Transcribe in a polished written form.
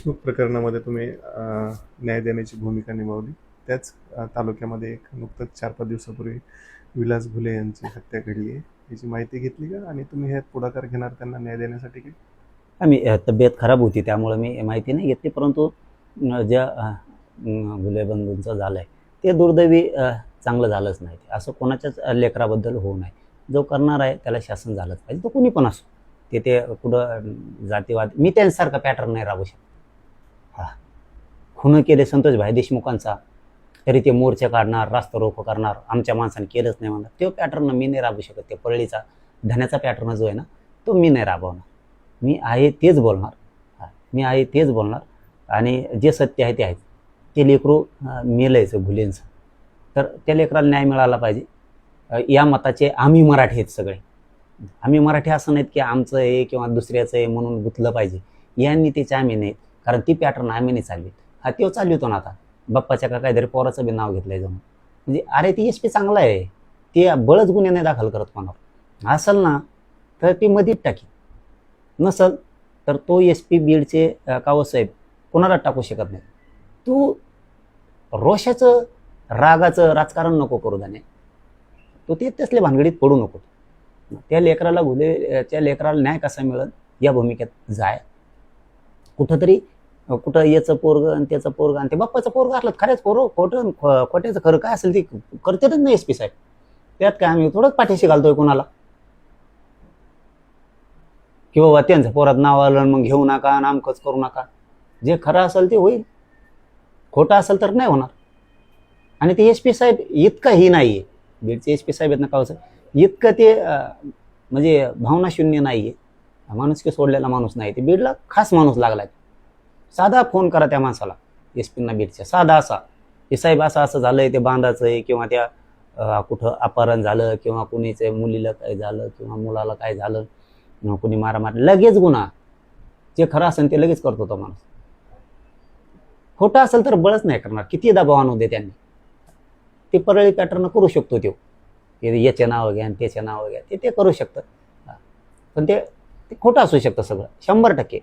देशमुख प्रकरणामध्ये तुम्ही न्याय देण्याची भूमिका निभावली. त्याच तालुक्यामध्ये एक नुकतंच 4-5 दिवसापूर्वी विलास घुले यांची हत्या घडली आहे. याची माहिती घेतली का आणि तुम्ही हे पुढाकार घेणार त्यांना न्याय देण्यासाठी की? आम्ही तब्येत खराब होती त्यामुळे मी माहिती नाही घेतली, परंतु ज्या घुले बंधूंचं झालं आहे ते दुर्दैवी चांगलं झालंच नाही. असं कोणाच्याच लेकराबद्दल होऊ नये. जो करणार आहे त्याला शासन झालंच पाहिजे, तो कुणी पण असो. ते कुठं जातीवाद, मी त्यांच्यासारखा पॅटर्न नाही राबू शकत. खून केले संतोष भाई देशमुखांचा तरी ते मोर्चे काढणार, रास्ता रोको करणार, आमच्या माणसाने केलंच नाही म्हणणार, तो पॅटर्न मी नाही राबू शकत. ते परळीचा धन्याचा पॅटर्न जो आहे ना, तो मी नाही राबवणार. मी आहे तेच बोलणार. मी आहे तेच बोलणार आणि जे सत्य आहे ते आहे. ते लेकरू मेलायचं घुलेंचं, तर त्या लेकराला न्याय मिळाला पाहिजे. या मताचे आम्ही मराठी आहेत सगळे. आम्ही मराठी असं नाहीत की आमचं आहे किंवा दुसऱ्याचं आहे म्हणून गुंतलं पाहिजे. यांनी त्याचे आम्ही नाहीत, कारण ती पॅटर्न आम्ही नाही चालवीत. तो चालवतो ना आता. बाप्पाच्या का काहीतरी पोराचं बी नाव घेतलंय जाऊन. म्हणजे अरे ती SP चांगला आहे, ते बळच गुन्हे नाही दाखल करत कोणावर. असेल ना तर ती मधीत टाकी, नसल तर तो SP बीडचे कावसाहेब कोणाला टाकू शकत नाही. तू रोषाचं रागाचं राजकारण नको करू दाने. तो ते तसल्या भानगडीत पडू नको. त्या लेकराला त्या लेकराला न्याय कसा मिळेल या भूमिकेत जाय. कुठं याचं पोरग आणि त्याचं पोरग आणि ते बाप्पाचं पोरग असलं खऱ्याच खोट्याचं खरं काय असेल ते करतेच नाही SP साहेब. त्यात काय आम्ही थोडंच पाठीशी घालतोय कोणाला की बाबा त्यांचं पोरात नाव आलं मग घेऊ नका, नामकच करू नका. जे खरं असेल ते होईल, खोटं असेल तर नाही होणार. आणि ते SP साहेब इतकंही नाही आहे, बीडचे SP साहेब आहेत ना कावचं, इतकं ते म्हणजे भावना शून्य नाही आहे. माणुसकी सोडलेला माणूस नाही. ते बीडला खास माणूस लागलाय. साधा फोन करा त्या माणसाला, SP बीडच्या, साधा असा की साहेब असं असं झालंय, ते बांधाचं आहे किंवा त्या कुठं अपहरण झालं किंवा कुणीच मुलीला काय झालं किंवा मुलाला काय झालं, कुणी मारामार, लगेच गुन्हा. जे खरं असेल ते लगेच करतो तो माणूस. खोटं असेल तर बळच नाही करणार, किती दबाव आणू दे त्यांनी. ते परळी पॅटर्न करू शकतो तो, याचे नाव घ्या आणि त्याचे नाव घ्या, ते करू शकतं. पण ते खोटं असू शकतं सगळं 100%.